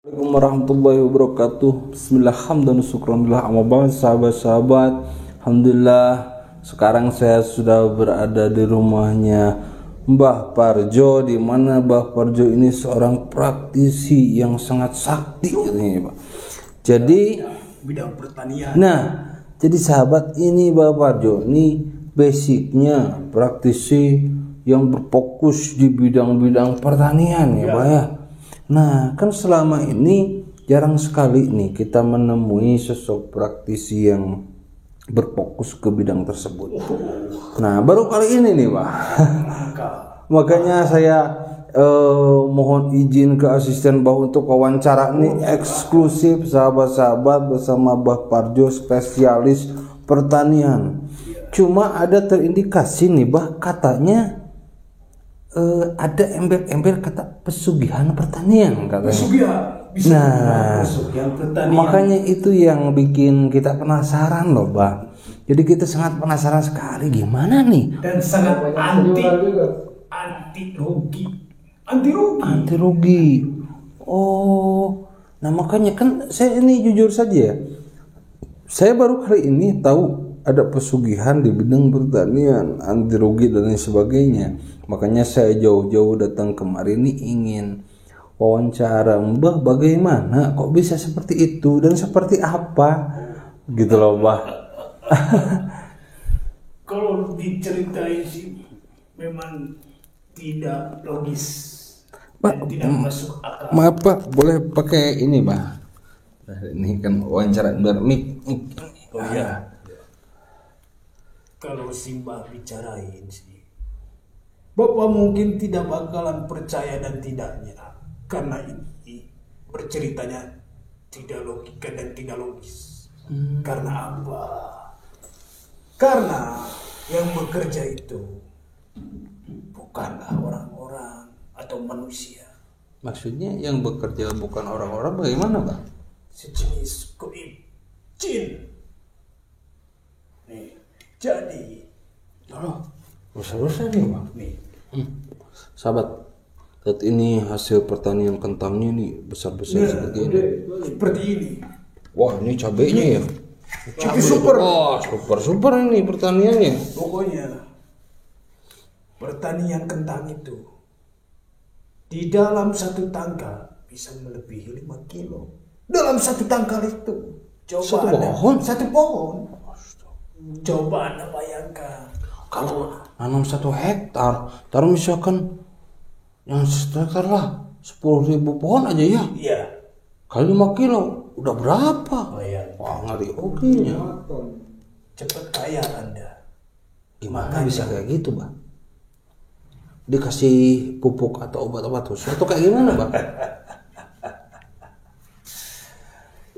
Assalamualaikum warahmatullahi wabarakatuh. Bismillahirrahmanirrahim. Amma ba'd, sahabat-sahabat. Alhamdulillah, sekarang saya sudah berada di rumahnya Mbah Parjo, di mana Mbah Parjo ini seorang praktisi yang sangat sakti katanya, Pak. Jadi bidang pertanian. Nah, jadi sahabat, ini Mbah Parjo ini basicnya praktisi yang berfokus di bidang-bidang pertanian ya, Pak ya. Nah, kan selama ini jarang sekali nih kita menemui sosok praktisi yang berfokus ke bidang tersebut. Nah, baru kali ini nih, Pak. Makanya saya mohon izin ke asisten Mbah untuk wawancara nih eksklusif sahabat-sahabat bersama Mbah Parjo, spesialis pertanian. Cuma ada terindikasi nih, Mbah, katanya ada ember-ember kata pesugihan pertanian katanya. Pesugihan pertanian. Makanya itu yang bikin kita penasaran loh, Mbak. Jadi kita sangat penasaran sekali gimana nih. Dan sangat anti rugi. Oh, nah makanya kan saya ini jujur saja ya. Saya baru kali ini tahu ada pesugihan di bidang pertanian, anti rugi dan lain sebagainya. Makanya saya jauh-jauh datang kemari ini ingin wawancara Mbah, bagaimana kok bisa seperti itu dan seperti apa gitu loh, Mbah. Kalau diceritain sih memang tidak logis, Pak, tidak masuk akal. Maaf Pak, boleh pakai ini, Mbah? Ini kan wawancara biar mic. Oh iya. Kalau Simbah bicarain sih, Bapak mungkin tidak bakalan percaya dan tidaknya, karena ini berceritanya tidak logika dan tidak logis. Karena apa? Karena yang bekerja itu bukanlah orang-orang atau manusia. Maksudnya yang bekerja bukan orang-orang bagaimana, Pak? Sejenis goib, jin. Nih, jadi Besar-besar nih, Pak. nih, Sahabat, lihat ini hasil pertanian kentangnya nih besar-besar seperti ini. seperti ini. Wah, ini cabenya ya. Cabai super. Wah, super ini pertaniannya. Pokoknya pertanian kentang itu di dalam satu tangkal bisa melebihi 5 kilo. Dalam satu tangkal itu Satu pohon? Satu pohon. Coba Anda bayangkan. Kalau nanam 1 hektar, taruh misalkan yang 1 hektar lah 10.000 pohon aja ya. Iya. Kali 5 kilo, udah berapa? Bayang. Wah, ngeri ruginya. Cepat kaya Anda. Gimana bisa kayak gitu, Bang? Dikasih pupuk atau obat-obat khusus atau kayak gimana, Bang?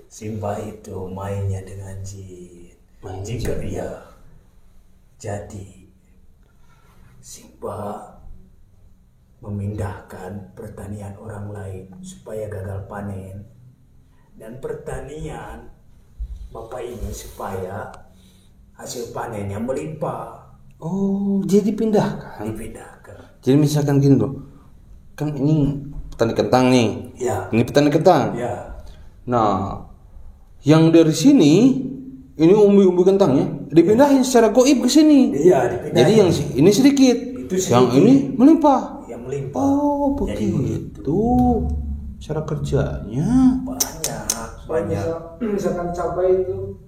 Simbah itu mainnya dengan jin. Jika iya, jadi Simbah memindahkan pertanian orang lain supaya gagal panen, dan pertanian Bapak ini supaya hasil panennya melimpah. Oh, jadi dipindahkan. Dipindahkan. Jadi misalkan gini loh, kan ini petani kentang nih. Ya. Ini petani kentang. Ya. Nah, yang dari sini ini umbi-umbi kentangnya dipindahin secara goib ke sini. Iya, dipindahin. Jadi yang ini sedikit, yang ini melimpah. Yang melimpah. Oh, Jadi begitu. Cara kerjanya. banyak. Misalkan cabai itu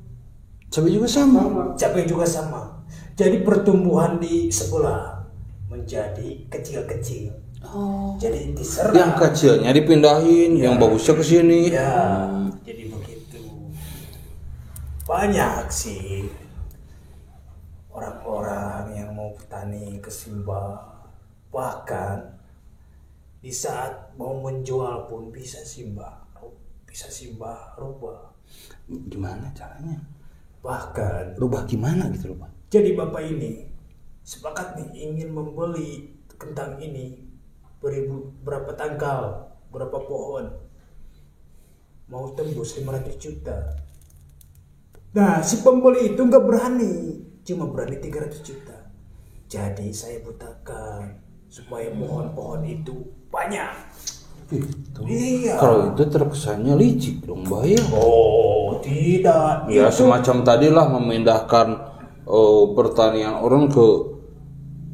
Cabai juga sama. Cabai juga sama. Jadi pertumbuhan di sebelah menjadi kecil-kecil. Oh. Jadi diserang. Yang kecilnya dipindahin, yang bagusnya ke sini. Ya, jadi begitu. Banyak sih orang-orang yang mau petani ke Simbah. Bahkan di saat mau menjual pun bisa Simbah rubah. Gimana caranya? Bahkan Rubah gimana gitu loh, Pak? jadi Bapak ini sepakat nih ingin membeli kentang ini berapa tangkal, berapa pohon, mau tembus 500 juta. Nah, si pembeli itu nggak berani, cuma berani 300 juta. Jadi saya butakan supaya pohon-pohon itu banyak. Gitu. Iya. Kalau itu terkesannya licik dong, bahaya. Oh, tidak. Ya Itu semacam tadilah memindahkan pertanian orang ke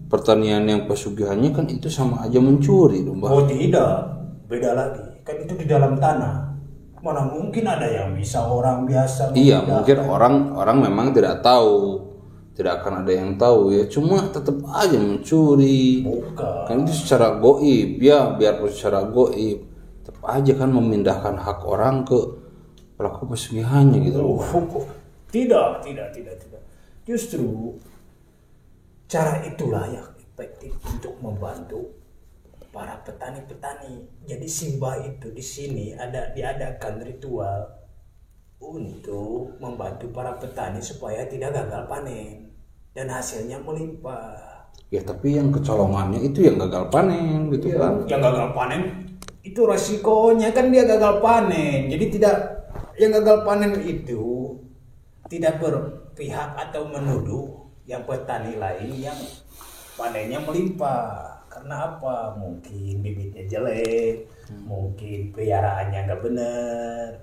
pertanian yang pesugihannya, kan itu sama aja mencuri dong, Bah. oh tidak, beda lagi. Kan itu di dalam tanah. Mana mungkin ada yang bisa orang biasa Iya, memindahkan. mungkin orang memang tidak tahu, tidak akan ada yang tahu ya. Cuma tetap aja mencuri. Bukan. Kan itu secara goib ya, biarpun secara goib, tetap aja kan memindahkan hak orang ke pelaku pesugihannya gitu. Oh, tidak. Justru cara itulah yang efektif untuk membantu para petani-petani. Jadi Simba itu di sini diadakan ritual untuk membantu para petani supaya tidak gagal panen dan hasilnya melimpah. Ya tapi yang kecolongannya itu yang gagal panen gitu kan. Yang gagal panen itu resikonya kan dia gagal panen. Jadi yang gagal panen itu tidak berpihak atau menuduh yang petani lain yang panennya melimpah. Karena apa? Mungkin bibitnya jelek, mungkin peliharaannya nggak benar,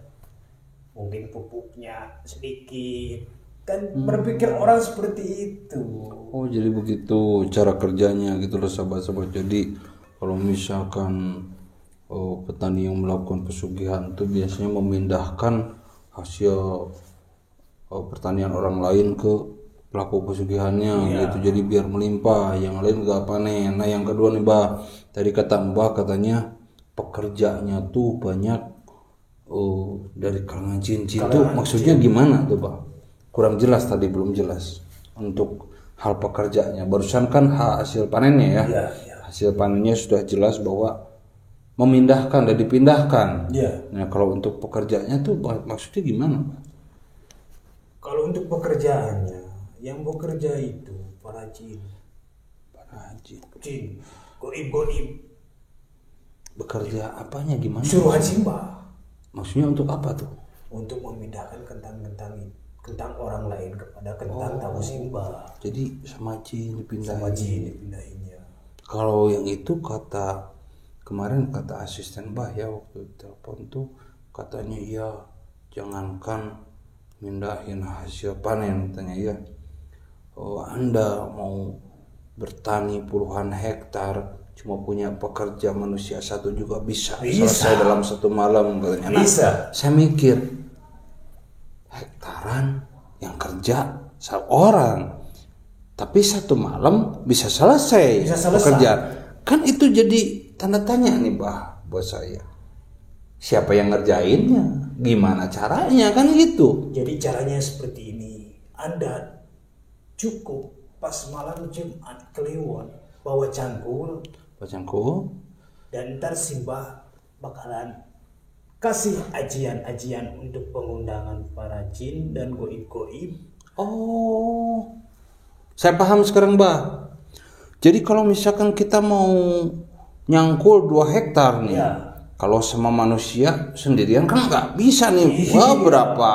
mungkin pupuknya sedikit. Kan berpikir orang seperti itu. Oh jadi begitu cara kerjanya gitu loh sahabat-sahabat. Jadi kalau misalkan petani yang melakukan pesugihan itu biasanya memindahkan hasil pertanian orang lain ke pelaku pesugihannya gitu, jadi biar melimpah, yang lain gak panen. Nah yang kedua nih Mbah, tadi kata Mbah katanya pekerjanya tuh banyak dari kalangan jin tuh maksudnya gimana tuh Mbah? Kurang jelas tadi, belum jelas untuk hal pekerjaannya. Barusan kan hasil panennya ya. Hasil panennya sudah jelas bahwa memindahkan dan dipindahkan. Nah kalau untuk pekerjaannya tuh maksudnya gimana Mbah? Kalau untuk pekerjaannya, yang bekerja itu para jin, goib. Bekerja apanya gimana? Suruhan Simba. Maksudnya untuk apa tuh? Untuk memindahkan kentang orang lain kepada kentang tahu Simba. Jadi sama jin dipindahin. Sama jin dipindahinnya. Kalau yang itu kemarin kata asisten Mbah ya waktu telepon tuh katanya ya jangankan mindahin hasil panen, katanya ya. Anda mau bertani puluhan hektar cuma punya pekerja manusia satu juga bisa. Selesai dalam satu malam katanya. Bisa. Saya mikir hektaran yang kerja seorang tapi satu malam bisa selesai pekerjaan. Kan itu jadi tanda tanya nih Mbah buat saya. Siapa yang ngerjainnya? Gimana caranya kan gitu. Jadi caranya seperti ini. Anda cukup pas malam Jumat Kliwon bawa cangkul, dan ntar Simba bakalan kasih ajian-ajian untuk pengundangan para jin dan goib-goib. Oh, saya paham sekarang Mbah. Jadi kalau misalkan kita mau nyangkul 2 hektar nih, kalau sama manusia sendirian kan nggak bisa nih. Wah berapa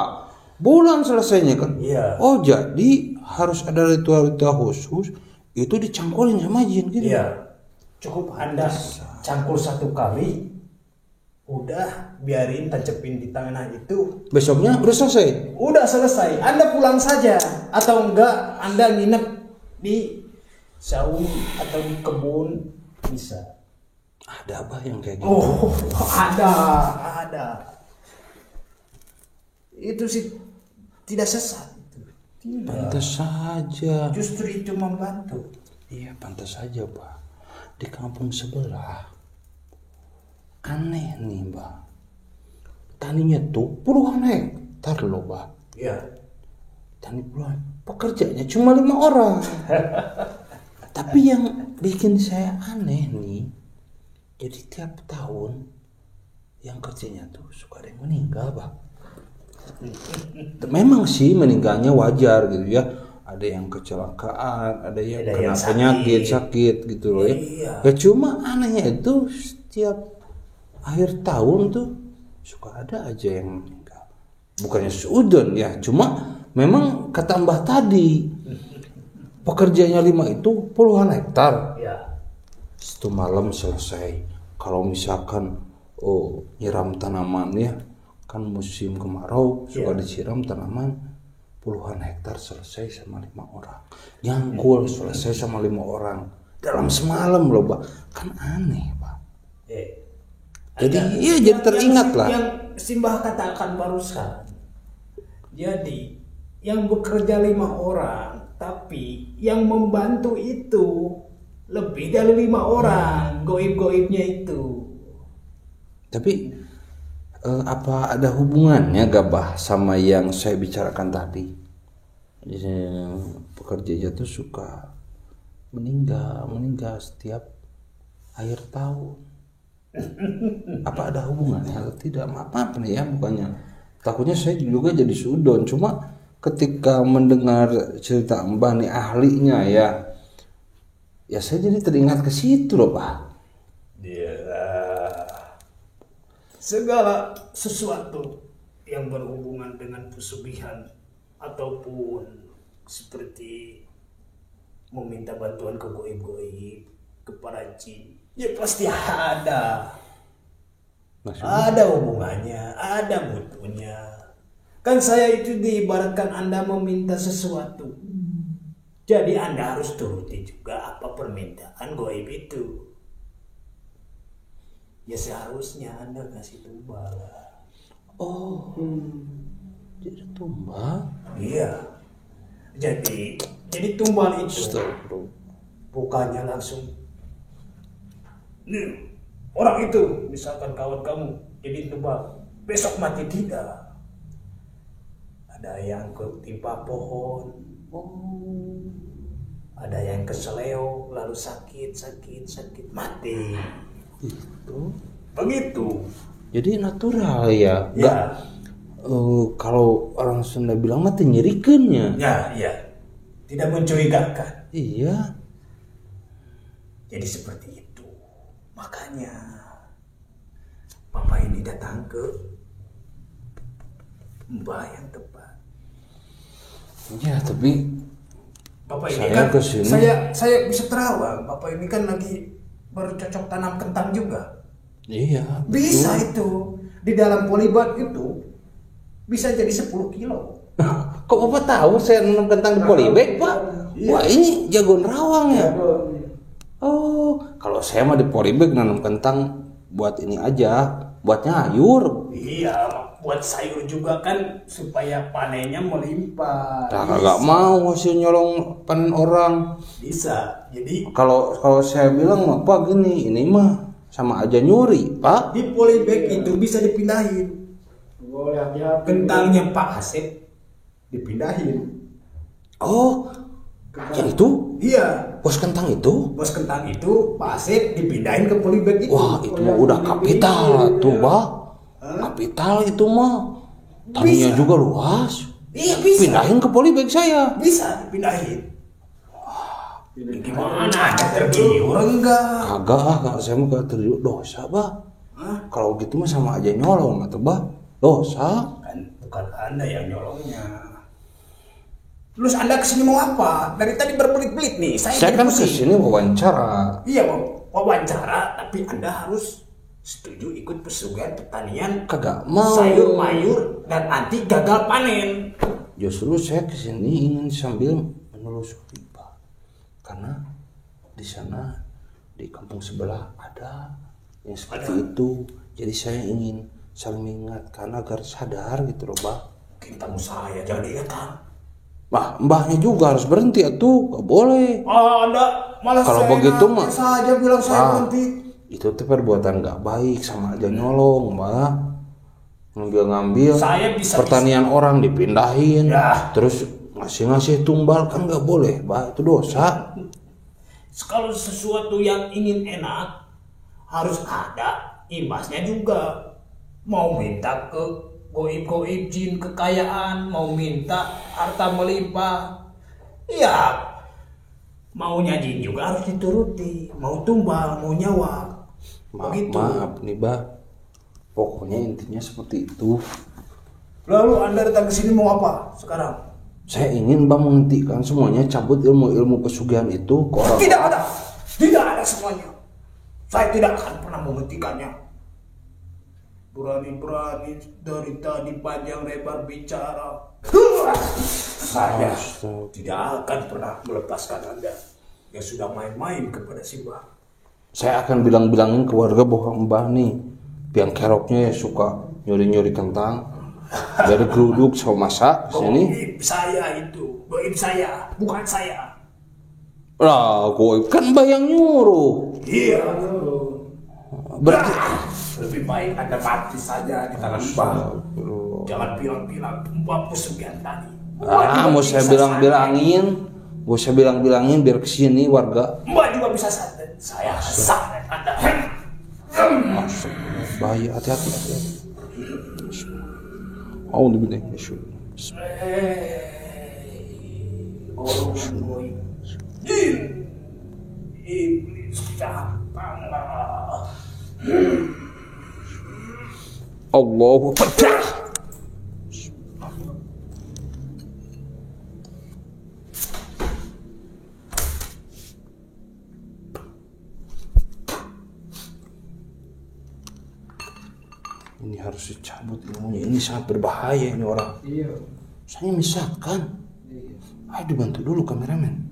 bulan selesainya kan? Oh jadi harus ada ritual-ritual khusus itu dicangkulin sama jin gitu. Cukup Anda cangkul 1 kali, udah biarin tancepin di tanah itu. Besoknya udah selesai. Udah selesai. Anda pulang saja atau enggak Anda nginep di saung atau di kebun bisa. Ada apa yang kayak gitu? Oh, ada. Itu sih tidak sesat. Pantas saja. Justru itu membantu. Iya pantas saja Pak. Di kampung sebelah aneh nih Mbak. Taninya tuh puluhan hektar loh Mbak. Iya. Tani puluhan. Pekerjanya cuma 5 orang. Tapi yang bikin saya aneh nih, jadi tiap tahun yang kerjanya tuh suka ada yang meninggal Pak. Memang sih meninggalnya wajar gitu ya. Ada yang kecelakaan, ada yang kena penyakit sakit gitu loh ya. Ya cuma anehnya itu setiap akhir tahun tuh suka ada aja yang meninggal. Bukannya seudon ya, cuma memang kata Mbah tadi pekerjaannya 5 itu puluhan hektar. Satu malam selesai. Kalau misalkan nyiram tanaman ya, kan musim kemarau suka Iya. disiram tanaman puluhan hektar selesai sama 5 orang, nyangkul selesai sama 5 orang dalam semalam loh Pak, kan aneh Pak. Jadi iya jadi teringat lah. Yang Simbah katakan barusan. Jadi yang bekerja 5 orang, tapi yang membantu itu lebih dari 5 orang, goib-goibnya itu. Tapi apa ada hubungannya Gabah sama yang saya bicarakan tadi? Pekerja jatuh suka meninggal setiap akhir tahun. Apa ada hubungannya atau tidak? Maaf nih ya, bukannya takutnya saya juga jadi sudon, cuma ketika mendengar cerita Mbah nih ahlinya ya saya jadi teringat ke situ loh Pak. Segala sesuatu yang berhubungan dengan pesugihan ataupun seperti meminta bantuan ke goib-goib, ke para jin, ya pasti ada. Ada hubungannya, ada mutunya. Kan saya itu diibaratkan Anda meminta sesuatu. Jadi Anda harus turuti juga apa permintaan goib itu. Ya seharusnya Anda kasih tumbal. Jadi tumbal. Iya. Jadi tumbal itu bukannya langsung nih, orang itu misalkan kawan kamu jadi tumbal, besok mati, tidak. Ada yang ketimpa pohon, ada yang keseleo lalu sakit mati. Itu Begitu. jadi natural ya. Ya. Enggak kalau orang Sunda bilang mati nyerikennya. Ya. Tidak mencurigakan. Iya. Jadi seperti itu. Makanya Bapak ini datang ke Mbah yang tepat. Ya, tapi Bapak ini saya kan kesini. saya bisa terawang. Bapak ini kan lagi bercocok tanam kentang juga. Iya. Bisa itu. Di dalam polybag itu bisa jadi 10 kilo. Kok Bapak tahu saya nanam kentang di polybag, Pak? Iya. Wah, ini jagoan rawang ya. Oh, kalau saya mah di polybag nanam kentang buat ini aja, buat nyayur. Iya, buat sayur juga kan supaya panennya melimpah. Nah, kagak mau hasil nyolong panen orang. Bisa. Jadi Kalau saya bilang mah Pak gini, ini mah sama aja nyuri, Pak. di polybag itu bisa dipindahin. Boleh hati-hati. Kentangnya Pak Asep dipindahin. Oh, yang itu Iya, bos kentang itu? bos kentang itu Pak Asep dipindahin ke polybag itu. Wah, itu mah udah kapital tuh, Pak. Kapital itu mah. Taninya Bisa. juga luas. Iya bisa. Pindahin ke polybag saya. Bisa dipindahin. Gimana? Anda tergiur enggak? Kagak, saya mah gak terjun dosa, Pak. Hah? Kalau gitu mah sama aja nyolong atau Pak. Dosa. Kan bukan Anda yang nyolongnya. Terus Anda kesini mau apa? Dari tadi berbelit-belit nih. Saya jadi kan pusing. kesini wawancara. Iya, mau wawancara, tapi Anda harus setuju ikut pesugihan pertanian Kagak mau. sayur mayur dan nanti gagal panen. Justru saya kesini ingin sambil menelusuri, Pak. Karena di sana di kampung sebelah ada yang seperti itu. Jadi saya ingin saling mengingatkan agar sadar gitu loh, Pak. Mungkin tamu saya jangan diingatkan. Bah, mbahnya juga harus berhenti atuh, gak boleh. Ada malah Kalau saya begitu mah- saja bilang saya berhenti. Itu tuh perbuatan gak baik, sama aja nyolong, Mbak. Ngambil Saya bisa- pertanian orang dipindahin, Ya. terus ngasih tumbal kan gak boleh, Mbak. Itu dosa. Kalau sesuatu yang ingin enak harus ada imbasnya juga. Mau minta ke goib-goib jin kekayaan, mau minta harta melimpah, ya maunya jin juga harus dituruti. Mau tumbal, mau nyawa. Begitu. Maaf nih, Mbak. Pokoknya intinya seperti itu. Lalu Anda datang ke sini mau apa sekarang? Saya ingin Mbak menghentikan semuanya, cabut ilmu-ilmu pesugihan itu ke orang. Tidak ada semuanya. Saya tidak akan pernah menghentikannya. Berani-berani dari tadi panjang lebar bicara. Saya tidak akan pernah melepaskan Anda yang sudah main-main kepada Simbah. Saya akan bilang-bilangin ke warga bahwa Mbah nih biang keroknya ya suka nyuri-nyuri kentang dari geruduk sama masak sini. Goib saya itu, goib saya, bukan saya. Lah, goib kan Mbah yang nyuruh. Iya. Berarti Lebih baik Anda mati saja di tangan Mbah. Jangan bilang-bilang Mbah pesugihan tadi. mau saya bilang-bilangin biar kesini warga. Mbah juga bisa santet. Saya santet Anda. Bahaya, hati-hati. Auzubillahi Iblis datanglah. Allahu Akbar. Ini harus dicabut ilmunya. Ini sangat berbahaya ini orang. Iya. Saya misalkan. Iya. Ayo dibantu dulu kameramen.